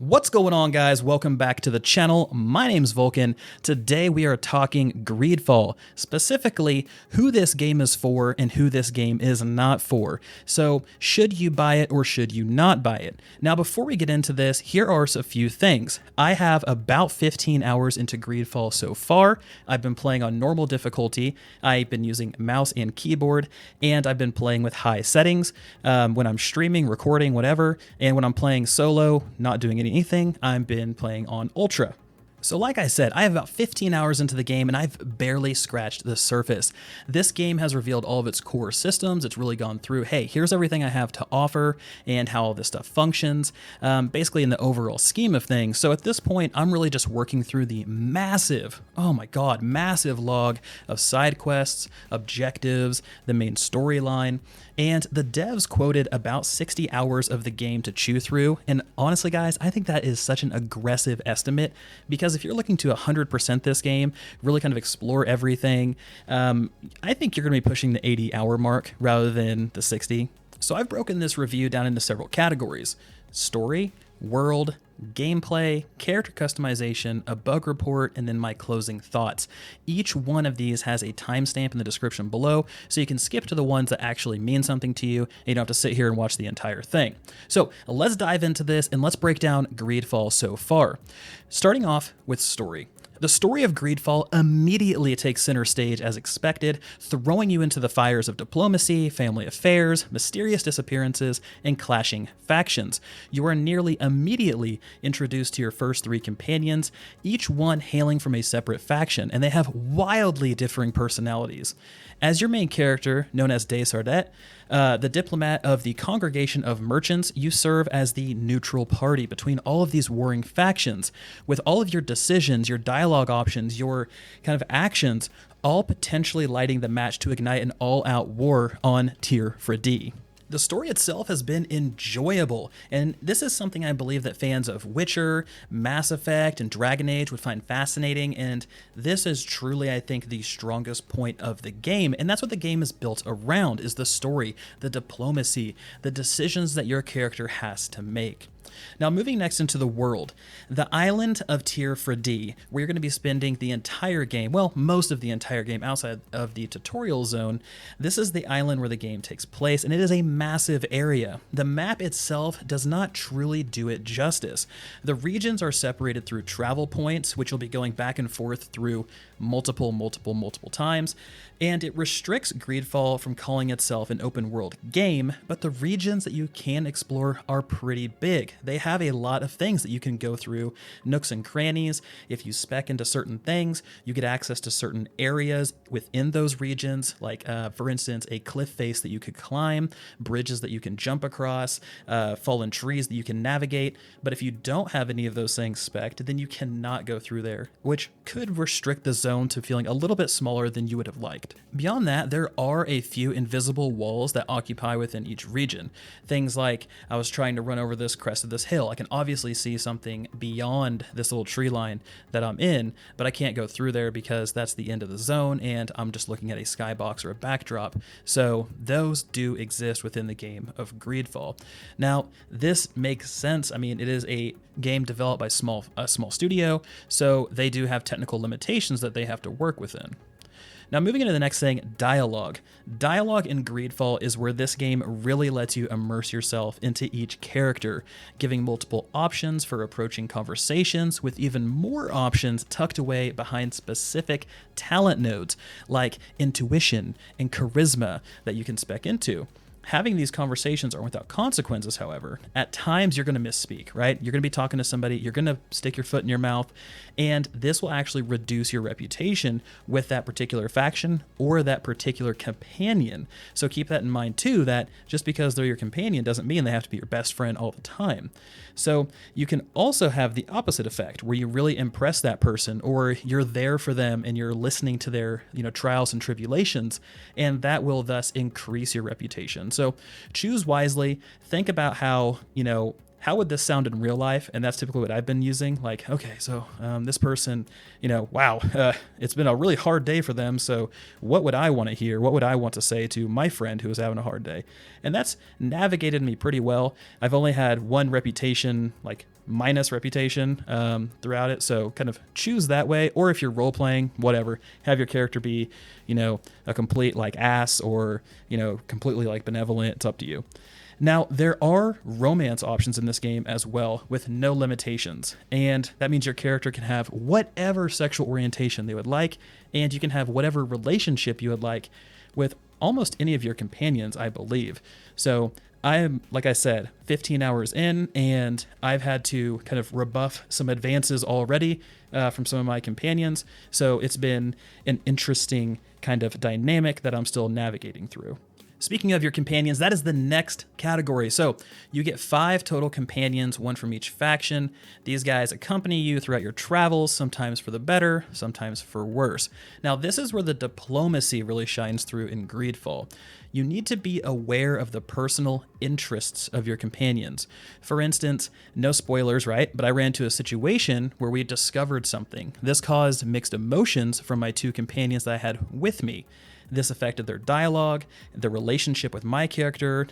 What's going on, guys? Welcome back to the channel. My name's Vulkan. Today we are talking Greedfall, specifically who this game is for and who this game is not for. So should you buy it or should you not buy it? Now, before we get into this, here are a few things. I have about 15 hours into Greedfall so far. I've been playing on normal difficulty. I've been using mouse and keyboard, and I've been playing with high settings when I'm streaming, recording, whatever. And when I'm playing solo, not doing anything, I've been playing on Ultra. So like I said, I have about 15 hours into the game and I've barely scratched the surface. This game has revealed all of its core systems. It's really gone through, hey, here's everything I have to offer and how all this stuff functions, basically in the overall scheme of things. So at this point, I'm really just working through the massive, oh my God, massive log of side quests, objectives, the main storyline, and the devs quoted about 60 hours of the game to chew through. And honestly, guys, I think that is such an aggressive estimate because if you're looking to 100% this game, really kind of explore everything, I think you're going to be pushing the 80-hour mark rather than the 60. So I've broken this review down into several categories: story, world, gameplay, character customization, a bug report, and then my closing thoughts. Each one of these has a timestamp in the description below, so you can skip to the ones that actually mean something to you, and you don't have to sit here and watch the entire thing. So let's dive into this, and let's break down Greedfall so far. Starting off with story. The story of Greedfall immediately takes center stage as expected, throwing you into the fires of diplomacy, family affairs, mysterious disappearances, and clashing factions. You are nearly immediately introduced to your first three companions, each one hailing from a separate faction, and they have wildly differing personalities. As your main character, known as Teer Fradee, the diplomat of the Congregation of Merchants, you serve as the neutral party between all of these warring factions, with all of your decisions, your dialogue options, your kind of actions, all potentially lighting the match to ignite an all-out war on Teer Fradee. The story itself has been enjoyable, and this is something I believe that fans of Witcher, Mass Effect, and Dragon Age would find fascinating, and this is truly, I think, the strongest point of the game, and that's what the game is built around, is the story, the diplomacy, the decisions that your character has to make. Now, moving next into the world, the island of Teer Fradee, where you're going to be spending the entire game, well, most of the entire game outside of the tutorial zone. This is the island where the game takes place, and it is a massive area. The map itself does not truly do it justice. The regions are separated through travel points, which you'll be going back and forth through multiple times, and it restricts Greedfall from calling itself an open world game, but the regions that you can explore are pretty big. They have a lot of things that you can go through, nooks and crannies. If you spec into certain things, you get access to certain areas within those regions, like for instance, a cliff face that you could climb, bridges that you can jump across, fallen trees that you can navigate. But if you don't have any of those things spec'd, then you cannot go through there, which could restrict the zone to feeling a little bit smaller than you would have liked. Beyond that, there are a few invisible walls that occupy within each region. Things like, I was trying to run over this crest of this hill. I can obviously see something beyond this little tree line that I'm in, but I can't go through there because that's the end of the zone and I'm just looking at a skybox or a backdrop. So those do exist within the game of Greedfall. Now, this makes sense. I mean, it is a game developed by a small studio, so they do have technical limitations that they have to work within. Now, moving into the next thing, dialogue. Dialogue in Greedfall is where this game really lets you immerse yourself into each character, giving multiple options for approaching conversations, with even more options tucked away behind specific talent nodes like intuition and charisma that you can spec into. Having these conversations are without consequences, however. At times, you're going to misspeak, right? You're going to be talking to somebody, you're going to stick your foot in your mouth, and this will actually reduce your reputation with that particular faction or that particular companion. So keep that in mind, too, that just because they're your companion doesn't mean they have to be your best friend all the time. So you can also have the opposite effect, where you really impress that person, or you're there for them and you're listening to their, trials and tribulations, and that will thus increase your reputation. So choose wisely. Think about how how would this sound in real life? And that's typically what I've been using. Like, okay, so this person, wow, it's been a really hard day for them. So what would I want to hear? What would I want to say to my friend who is having a hard day? And that's navigated me pretty well. I've only had one reputation, like minus reputation throughout it. So kind of choose that way. Or if you're role playing, whatever, have your character be, a complete like ass or, completely like benevolent. It's up to you. Now, there are romance options in this game as well with no limitations, and that means your character can have whatever sexual orientation they would like, and you can have whatever relationship you would like with almost any of your companions, I believe. So I'm, like I said, 15 hours in, and I've had to kind of rebuff some advances already from some of my companions, so it's been an interesting kind of dynamic that I'm still navigating through. Speaking of your companions, that is the next category. So you get 5 total companions, 1 from each faction. These guys accompany you throughout your travels, sometimes for the better, sometimes for worse. Now, this is where the diplomacy really shines through in Greedfall. You need to be aware of the personal interests of your companions. For instance, no spoilers, right? But I ran into a situation where we discovered something. This caused mixed emotions from my 2 companions that I had with me. This affected their dialogue, their relationship with my character.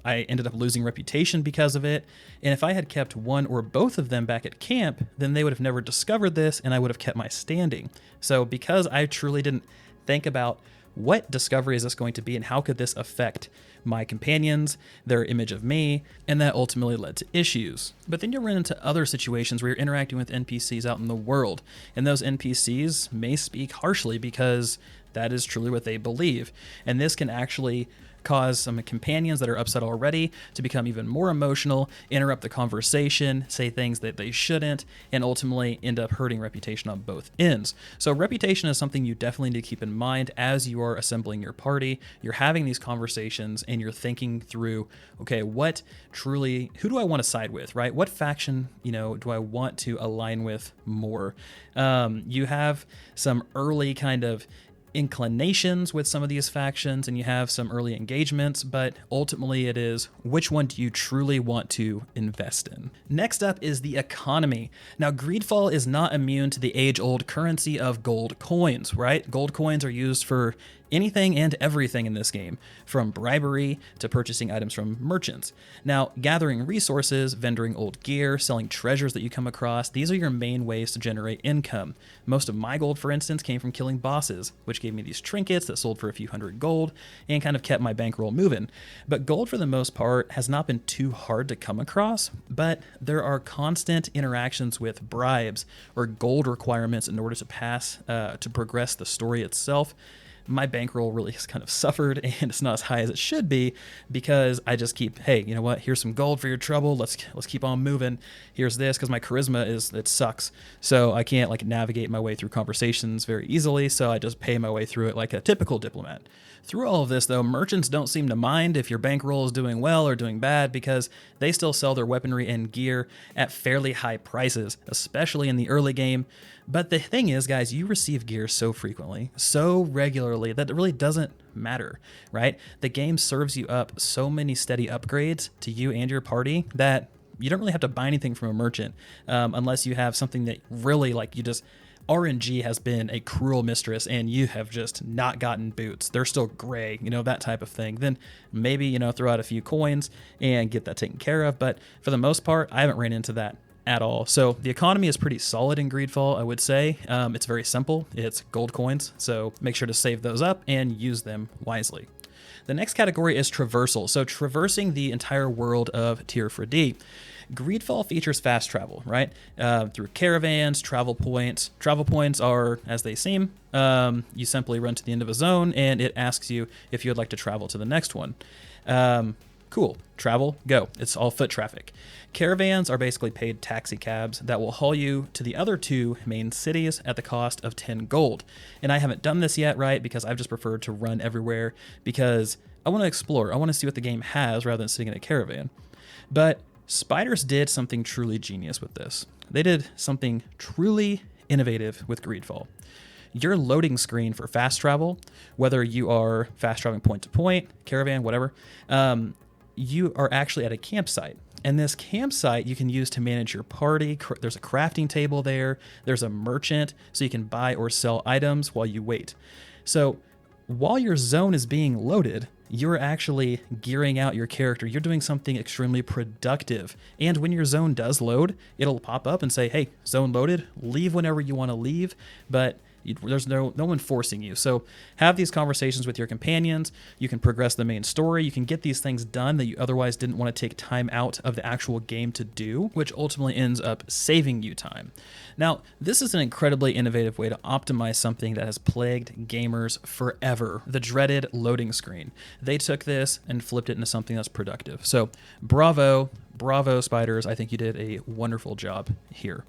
I ended up losing reputation because of it. And if I had kept one or both of them back at camp, then they would have never discovered this and I would have kept my standing. So because I truly didn't think about what discovery is this going to be and how could this affect my companions, their image of me, and that ultimately led to issues. But then you run into other situations where you're interacting with NPCs out in the world, and those NPCs may speak harshly because that is truly what they believe. And this can actually cause some companions that are upset already to become even more emotional, interrupt the conversation, say things that they shouldn't, and ultimately end up hurting reputation on both ends. So reputation is something you definitely need to keep in mind as you are assembling your party. You're having these conversations and you're thinking through, okay, who do I want to side with, right? What faction, do I want to align with more? You have some early kind of inclinations with some of these factions and you have some early engagements, but ultimately it is which one do you truly want to invest in. Next up is the economy. Now, Greedfall is not immune to the age-old currency of gold coins, right? Gold coins are used for anything and everything in this game, from bribery to purchasing items from merchants. Now, gathering resources, vendoring old gear, selling treasures that you come across, these are your main ways to generate income. Most of my gold, for instance, came from killing bosses, which gave me these trinkets that sold for a few hundred gold and kind of kept my bankroll moving. But gold, for the most part, has not been too hard to come across, but there are constant interactions with bribes or gold requirements in order to progress the story itself. My bankroll really has kind of suffered and it's not as high as it should be because I just keep, hey, you know what? Here's some gold for your trouble. Let's keep on moving. Here's this because my charisma it sucks. So I can't like navigate my way through conversations very easily. So I just pay my way through it like a typical diplomat. Through all of this, though, merchants don't seem to mind if your bankroll is doing well or doing bad because they still sell their weaponry and gear at fairly high prices, especially in the early game. But the thing is, guys, you receive gear so frequently, so regularly that it really doesn't matter, right? The game serves you up so many steady upgrades to you and your party that you don't really have to buy anything from a merchant unless you have something that really RNG has been a cruel mistress and you have just not gotten boots. They're still gray, that type of thing. Then maybe, throw out a few coins and get that taken care of. But for the most part, I haven't ran into that at all. So the economy is pretty solid in Greedfall, I would say. It's very simple. It's gold coins. So make sure to save those up and use them wisely. The next category is Traversal. So traversing the entire world of Teer Fradee. Greedfall features fast travel, right? Through caravans, travel points. Travel points are as they seem. You simply run to the end of a zone and it asks you if you would like to travel to the next one. Cool. Travel, go. It's all foot traffic. Caravans are basically paid taxi cabs that will haul you to the other 2 main cities at the cost of 10 gold. And I haven't done this yet, right? Because I've just preferred to run everywhere because I want to explore. I want to see what the game has rather than sitting in a caravan. But Spiders did something truly genius with this. They did something truly innovative with Greedfall. Your loading screen for fast travel, whether you are fast traveling point to point, caravan, whatever, you are actually at a campsite. And this campsite you can use to manage your party. There's a crafting table there. There's a merchant, so you can buy or sell items while you wait. So while your zone is being loaded, you're actually gearing out your character. You're doing something extremely productive. And when your zone does load, it'll pop up and say, hey, zone loaded, leave whenever you want to leave, but there's no one forcing you. So have these conversations with your companions. You can progress the main story. You can get these things done that you otherwise didn't want to take time out of the actual game to do, which ultimately ends up saving you time. Now, this is an incredibly innovative way to optimize something that has plagued gamers forever, the dreaded loading screen. They took this and flipped it into something that's productive. So bravo, Spiders. I think you did a wonderful job here.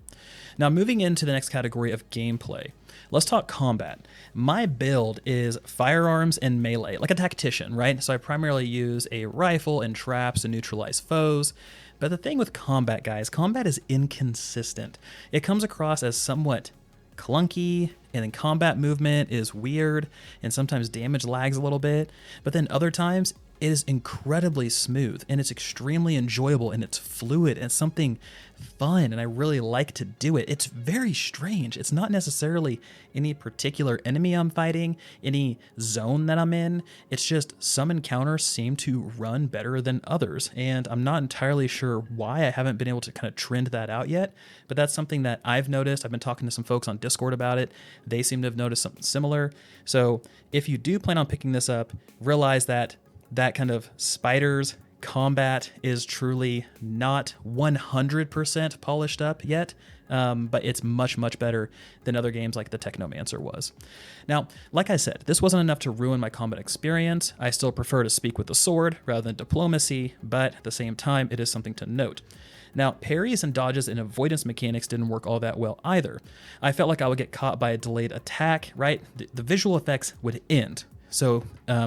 Now, moving into the next category of gameplay, let's talk combat. My build is firearms and melee, like a tactician, right? So I primarily use a rifle and traps to neutralize foes. But the thing with combat, guys, combat is inconsistent. It comes across as somewhat clunky, and then combat movement is weird, and sometimes damage lags a little bit. But then other times, it is incredibly smooth, and it's extremely enjoyable, and it's fluid, and it's something fun, and I really like to do it. It's very strange. It's not necessarily any particular enemy I'm fighting, any zone that I'm in. It's just some encounters seem to run better than others, and I'm not entirely sure why. I haven't been able to kind of trend that out yet, but that's something that I've noticed. I've been talking to some folks on Discord about it. They seem to have noticed something similar. So if you do plan on picking this up, realize that kind of Spiders combat is truly not 100% polished up yet, but it's much, much better than other games like the Technomancer was. Now, like I said, this wasn't enough to ruin my combat experience. I still prefer to speak with the sword rather than diplomacy, but at the same time, it is something to note. Now, parries and dodges and avoidance mechanics didn't work all that well either. I felt like I would get caught by a delayed attack, right? The visual effects would end. So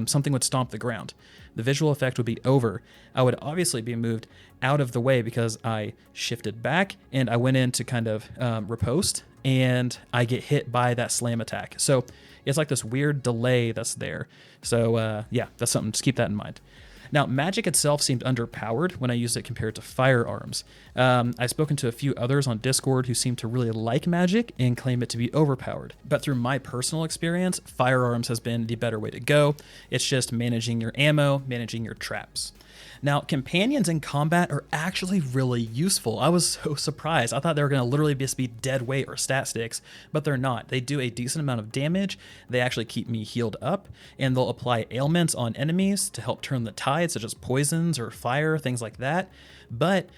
something would stomp the ground. The visual effect would be over. I would obviously be moved out of the way because I shifted back and I went in to kind of riposte, and I get hit by that slam attack. So it's like this weird delay that's there. So yeah, that's something, just keep that in mind. Now, magic itself seemed underpowered when I used it compared to firearms. I've spoken to a few others on Discord who seem to really like magic and claim it to be overpowered. But through my personal experience, firearms has been the better way to go. It's just managing your ammo, managing your traps. Now, companions in combat are actually really useful. I was so surprised. I thought they were going to literally just be dead weight or stat sticks, but they're not. They do a decent amount of damage. They actually keep me healed up, and they'll apply ailments on enemies to help turn the tide, such as poisons or fire, things like that. But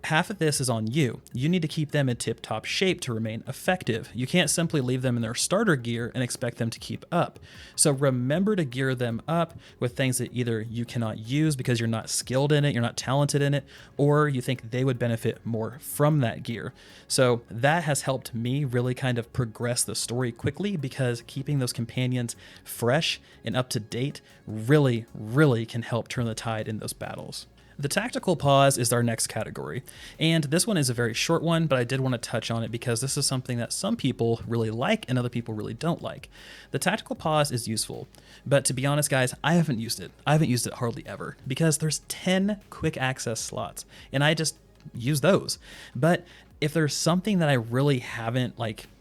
half of this is on you. You need to keep them in tip-top shape to remain effective. You can't simply leave them in their starter gear and expect them to keep up. So remember to gear them up with things that either you cannot use because you're not skilled in it, you're not talented in it, or you think they would benefit more from that gear. So that has helped me really kind of progress the story quickly, because keeping those companions fresh and up to date really, really can help turn the tide in those battles. The tactical pause is our next category, and this one is a very short one, but I did want to touch on it because this is something that some people really like and other people really don't like. The tactical pause is useful, but to be honest, guys, I haven't used it. I haven't used it hardly ever because there's 10 quick access slots, and I just use those. But if there's something that I really haven't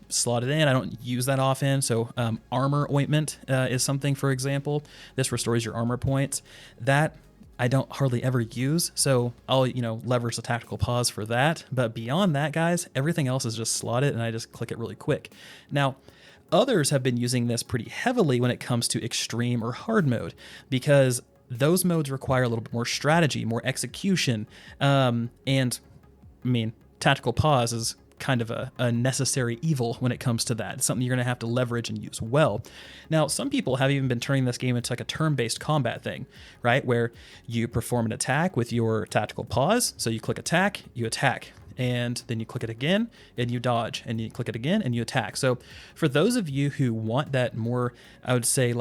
slotted in, I don't use that often. So armor ointment is something, for example. This restores your armor points. That I don't hardly ever use, so I'll, leverage the tactical pause for that. But beyond that, guys, everything else is just slotted, and I just click it really quick. Now, others have been using this pretty heavily when it comes to extreme or hard mode, because those modes require a little bit more strategy, more execution, tactical pause is kind of a necessary evil when it comes to that. It's something you're going to have to leverage and use well. Now, some people have even been turning this game into like a turn-based combat thing, right? Where you perform an attack with your tactical pause. So you click attack, you attack, and then you click it again and you dodge, and you click it again and you attack. So for those of you who want that more, I would say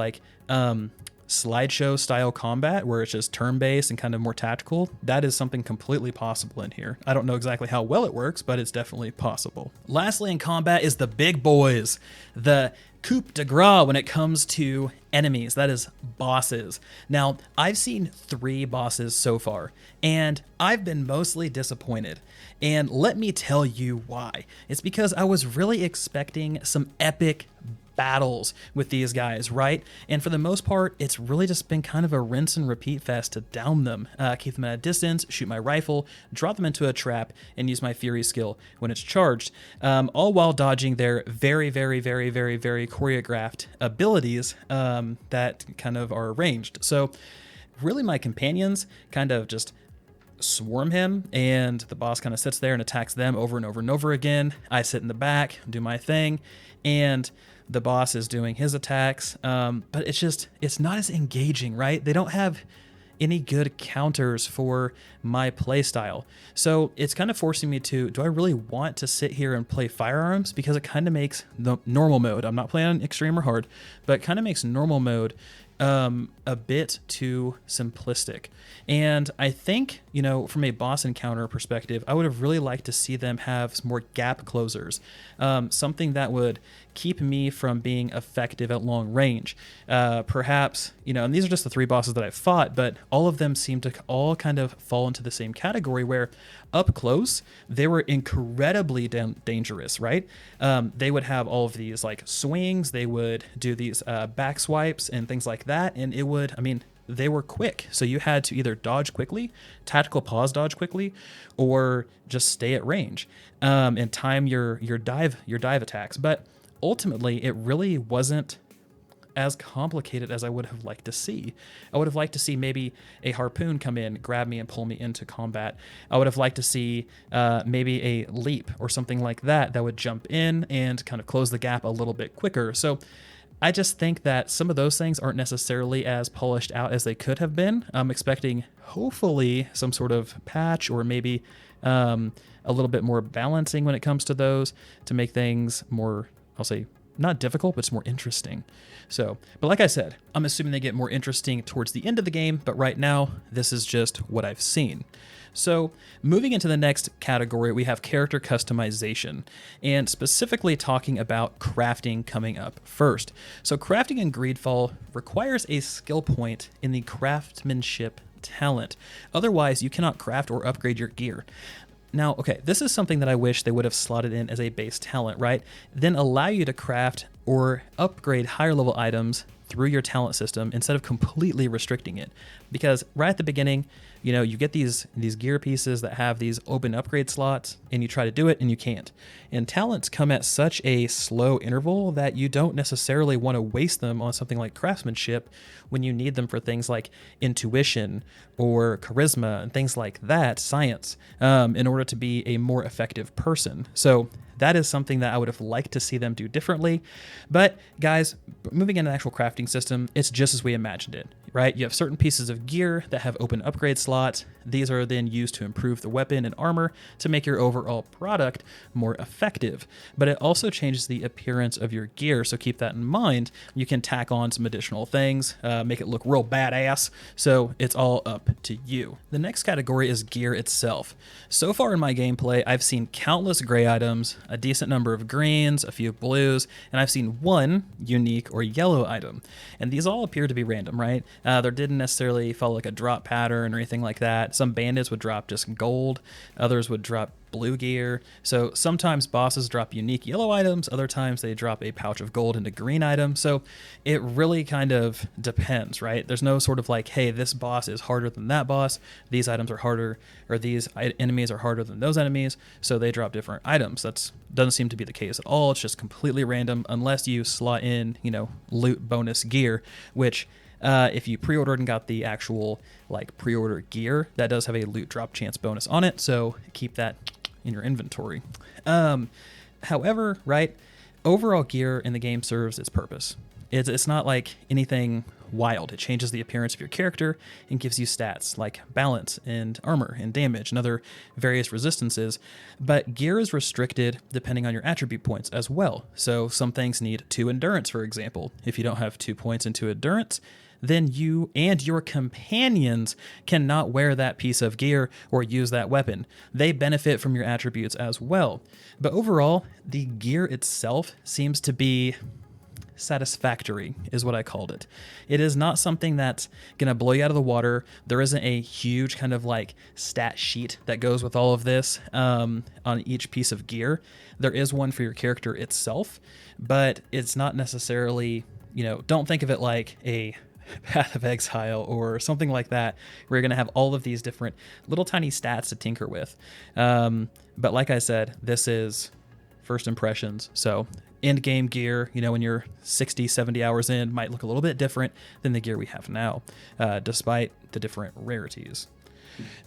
slideshow style combat where it's just turn-based and kind of more tactical, that is something completely possible in here. I don't know exactly how well it works, but it's definitely possible. Lastly in combat is the big boys, the coup de grace when it comes to enemies, that is bosses. Now, I've seen 3 bosses so far, and I've been mostly disappointed. And let me tell you why. It's because I was really expecting some epic battles with these guys, right? And for the most part, it's really just been kind of a rinse and repeat fest to down them, keep them at a distance, shoot my rifle, drop them into a trap, and use my Fury skill when it's charged, all while dodging their very, very, very, very, very choreographed abilities that kind of are arranged. So really my companions kind of just swarm him, and the boss kind of sits there and attacks them over and over and over again. I sit in the back, do my thing, and the boss is doing his attacks, but it's not as engaging, right? They don't have any good counters for my playstyle. So it's kind of forcing me to, do I really want to sit here and play firearms? Because it kind of makes the normal mode, I'm not playing on extreme or hard, but it kind of makes normal mode a bit too simplistic. And I think, from a boss encounter perspective, I would have really liked to see them have some more gap closers, something that would keep me from being effective at long range. Perhaps, and these are just the 3 bosses that I've fought, but all of them seem to all kind of fall into the same category where up close, they were incredibly dangerous, right? They would have all of these like swings, they would do these back swipes and things like that. And they were quick. So you had to either dodge quickly, tactical pause dodge quickly, or just stay at range and time your dive attacks. But ultimately, it really wasn't as complicated as I would have liked to see. I would have liked to see maybe a harpoon come in, grab me, and pull me into combat. I would have liked to see maybe a leap or something like that would jump in and kind of close the gap a little bit quicker. So I just think that some of those things aren't necessarily as polished out as they could have been. I'm expecting hopefully some sort of patch or maybe a little bit more balancing when it comes to those to make things more, I'll say, not difficult, but it's more interesting. So, but like I said, I'm assuming they get more interesting towards the end of the game, but right now, this is just what I've seen. So moving into the next category, we have character customization, and specifically talking about crafting coming up first. So crafting in Greedfall requires a skill point in the craftsmanship talent. Otherwise, you cannot craft or upgrade your gear. Now, okay, this is something that I wish they would have slotted in as a base talent, right? Then allow you to craft or upgrade higher level items through your talent system instead of completely restricting it. Because right at the beginning, you get these gear pieces that have these open upgrade slots, and you try to do it and you can't. And talents come at such a slow interval that you don't necessarily want to waste them on something like craftsmanship when you need them for things like intuition or charisma and things like that, science, in order to be a more effective person. So that is something that I would have liked to see them do differently. But guys, moving into the actual crafting system, it's just as we imagined it, right? You have certain pieces of gear that have open upgrade slots. These are then used to improve the weapon and armor to make your overall product more effective. But it also changes the appearance of your gear, so keep that in mind. You can tack on some additional things, make it look real badass, so it's all up to you. The next category is gear itself. So far in my gameplay, I've seen countless gray items, a decent number of greens, a few blues, and I've seen one unique or yellow item. And these all appear to be random, right? There didn't necessarily follow like a drop pattern or anything like that. Some bandits would drop just gold, others would drop blue gear. So sometimes bosses drop unique yellow items, other times they drop a pouch of gold and a green item. So it really kind of depends, right? There's no sort of like, hey, this boss is harder than that boss, these items are harder, or these enemies are harder than those enemies, so they drop different items. That doesn't seem to be the case at all. It's just completely random unless you slot in, loot bonus gear, which if you pre-ordered and got the actual pre-order gear, that does have a loot drop chance bonus on it, so keep that in your inventory. However, right, overall gear in the game serves its purpose. It's not like anything wild. It changes the appearance of your character and gives you stats like balance and armor and damage and other various resistances, but gear is restricted depending on your attribute points as well. So some things need 2 endurance, for example. If you don't have 2 points into endurance, then you and your companions cannot wear that piece of gear or use that weapon. They benefit from your attributes as well. But overall, the gear itself seems to be satisfactory is what I called it. It is not something that's going to blow you out of the water. There isn't a huge kind of like stat sheet that goes with all of this on each piece of gear. There is one for your character itself, but it's not necessarily, don't think of it like a Path of Exile or something like that, where you're going to have all of these different little tiny stats to tinker with. But like I said, this is first impressions. So end game gear, when you're 60, 70 hours in, might look a little bit different than the gear we have now, despite the different rarities.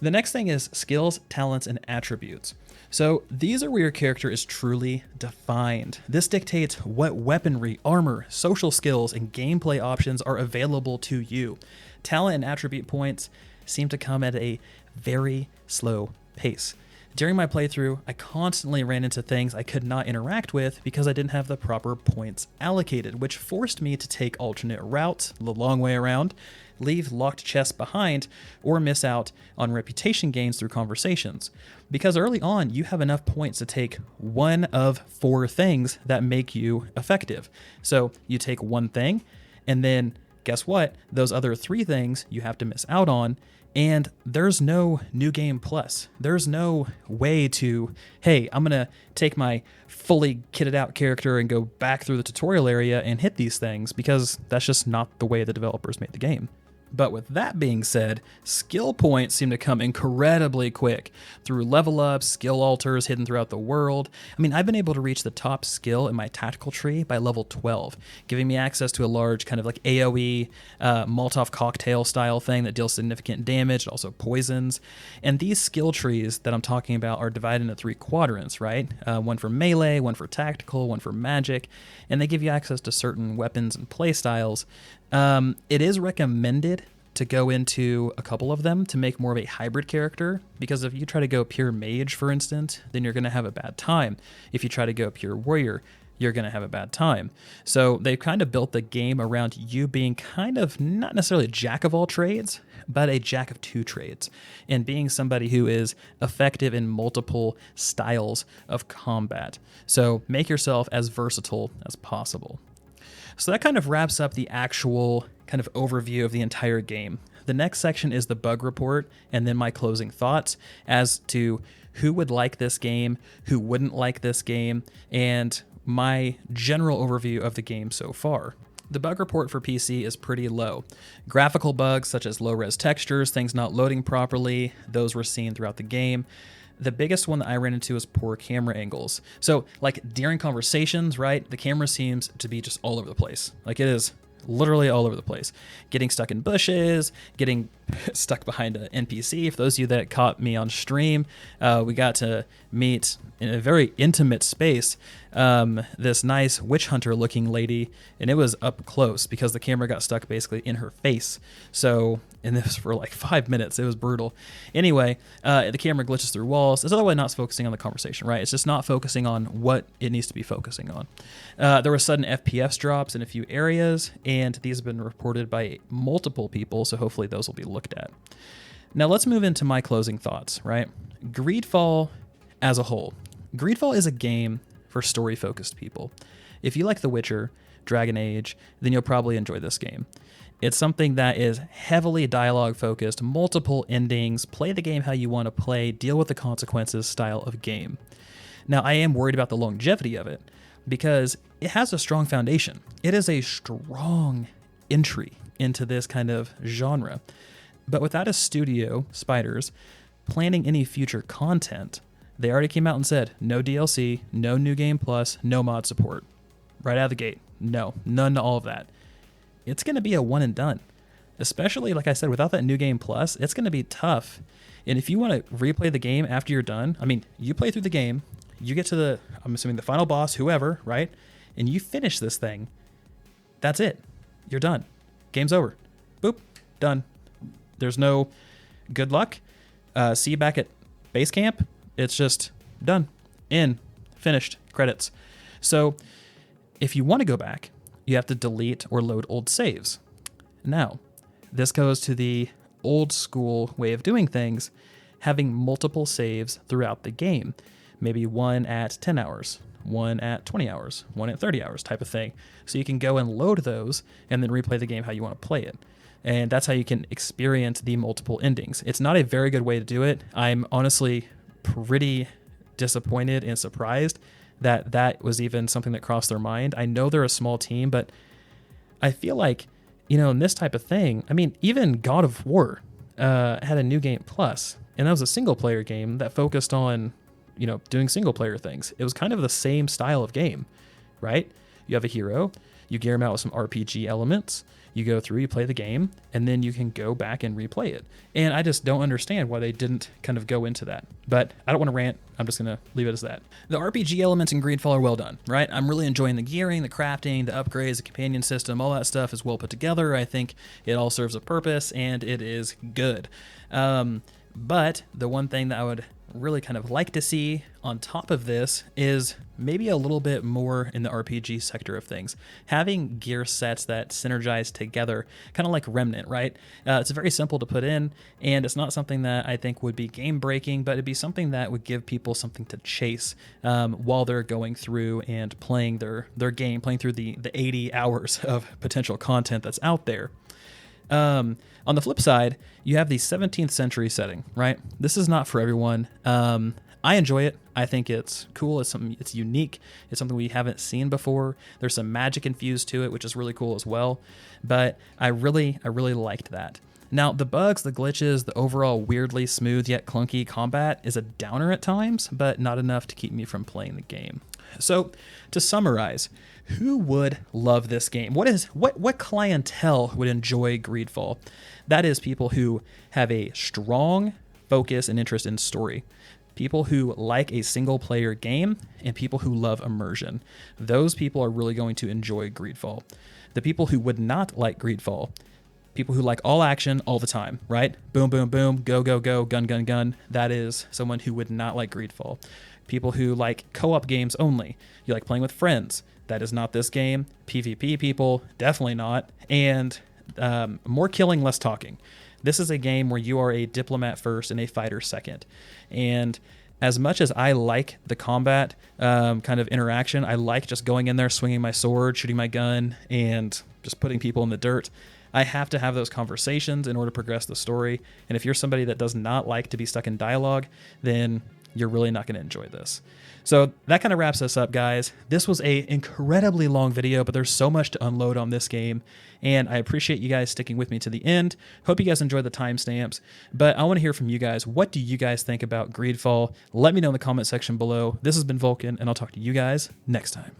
The next thing is skills, talents, and attributes. So these are where your character is truly defined. This dictates what weaponry, armor, social skills, and gameplay options are available to you. Talent and attribute points seem to come at a very slow pace. During my playthrough, I constantly ran into things I could not interact with because I didn't have the proper points allocated, which forced me to take alternate routes, the long way around, leave locked chests behind, or miss out on reputation gains through conversations. Because early on, you have enough points to take one of 4 things that make you effective. So you take one thing, and then guess what? Those other 3 things you have to miss out on, and there's no new game plus. There's no way to, hey, I'm going to take my fully kitted out character and go back through the tutorial area and hit these things, because that's just not the way the developers made the game. But with that being said, skill points seem to come incredibly quick through level ups, skill altars hidden throughout the world. I mean, I've been able to reach the top skill in my tactical tree by level 12, giving me access to a large kind of like AoE Molotov cocktail style thing that deals significant damage, also poisons. And these skill trees that I'm talking about are divided into 3 quadrants, right? One for melee, one for tactical, one for magic, and they give you access to certain weapons and play styles. It is recommended to go into a couple of them to make more of a hybrid character, because if you try to go pure mage, for instance, then you're going to have a bad time. If you try to go pure warrior, you're going to have a bad time. So they've kind of built the game around you being kind of not necessarily a jack of all trades, but a jack of 2 trades, and being somebody who is effective in multiple styles of combat. So make yourself as versatile as possible. So that kind of wraps up the actual kind of overview of the entire game. The next section is the bug report, and then my closing thoughts as to who would like this game, who wouldn't like this game, and my general overview of the game so far. The bug report for PC is pretty low. Graphical bugs such as low-res textures, things not loading properly, those were seen throughout the game. The biggest one that I ran into is poor camera angles. So like during conversations, right, the camera seems to be just all over the place. Like it is literally all over the place. Getting stuck in bushes, getting stuck behind an NPC. For those of you that caught me on stream, we got to meet in a very intimate space this nice witch hunter looking lady, and it was up close because the camera got stuck basically in her face. So, and this for like 5 minutes. It was brutal. Anyway, the camera glitches through walls. It's otherwise not focusing on the conversation, right? It's just not focusing on what it needs to be focusing on. There were sudden FPS drops in a few areas, and these have been reported by multiple people, so hopefully those will be looked at. Now let's move into my closing thoughts, right? Greedfall as a whole. Greedfall is a game for story-focused people. If you like The Witcher, Dragon Age, then you'll probably enjoy this game. It's something that is heavily dialogue-focused, multiple endings, play the game how you want to play, deal with the consequences style of game. Now, I am worried about the longevity of it because it has a strong foundation. It is a strong entry into this kind of genre. But without a studio, Spiders, planning any future content, they already came out and said, no DLC, no new game plus, no mod support. Right out of the gate. No, none to all of that. It's going to be a one and done. Especially, like I said, without that new game plus, it's going to be tough. And if you want to replay the game after you're done, I mean, you play through the game, you get to the, I'm assuming the final boss, whoever, right? And you finish this thing, that's it. You're done. Game's over. Boop, done. There's no good luck. See you back at base camp. It's just done. In. Finished. Credits. So if you want to go back, you have to delete or load old saves. Now, this goes to the old school way of doing things, having multiple saves throughout the game. Maybe one at 10 hours, one at 20 hours, one at 30 hours type of thing. So you can go and load those and then replay the game how you want to play it. And that's how you can experience the multiple endings. It's not a very good way to do it. I'm honestly pretty disappointed and surprised that that was even something that crossed their mind. I know they're a small team, but I feel like, in this type of thing, I mean, even God of War had a New Game Plus, and that was a single player game that focused on, doing single player things. It was kind of the same style of game, right? You have a hero, you gear him out with some RPG elements, you go through, you play the game, and then you can go back and replay it. And I just don't understand why they didn't kind of go into that. But I don't want to rant. I'm just going to leave it as that. The RPG elements in Greedfall are well done, right? I'm really enjoying the gearing, the crafting, the upgrades, the companion system, all that stuff is well put together. I think it all serves a purpose, and it is good. But the one thing that I would really kind of like to see on top of this is maybe a little bit more in the RPG sector of things. Having gear sets that synergize together, kind of like Remnant, right? It's very simple to put in, and it's not something that I think would be game breaking, but it'd be something that would give people something to chase while they're going through and playing their game, playing through the 80 hours of potential content that's out there. On the flip side, you have the 17th century setting, right? This is not for everyone. I enjoy it. I think it's cool. It's unique. It's something we haven't seen before. There's some magic infused to it, which is really cool as well. But I really liked that. Now, the bugs, the glitches, the overall weirdly smooth yet clunky combat is a downer at times, but not enough to keep me from playing the game. So, to summarize, who would love this game? What clientele would enjoy Greedfall? That is people who have a strong focus and interest in story, people who like a single player game, and people who love immersion. Those people are really going to enjoy Greedfall. The people who would not like Greedfall, people who like all action all the time, right? Boom, boom, boom, go, go, go, gun, gun, gun. That is someone who would not like Greedfall. People who like co-op games only. You like playing with friends. That is not this game. PvP people, definitely not. And more killing, less talking. This is a game where you are a diplomat first and a fighter second. And as much as I like the combat kind of interaction, I like just going in there, swinging my sword, shooting my gun, and just putting people in the dirt. I have to have those conversations in order to progress the story. And if you're somebody that does not like to be stuck in dialogue, then you're really not going to enjoy this. So that kind of wraps us up, guys. This was a incredibly long video, but there's so much to unload on this game, and I appreciate you guys sticking with me to the end. Hope you guys enjoyed the timestamps, but I want to hear from you guys. What do you guys think about Greedfall? Let me know in the comment section below. This has been Vulkan, and I'll talk to you guys next time.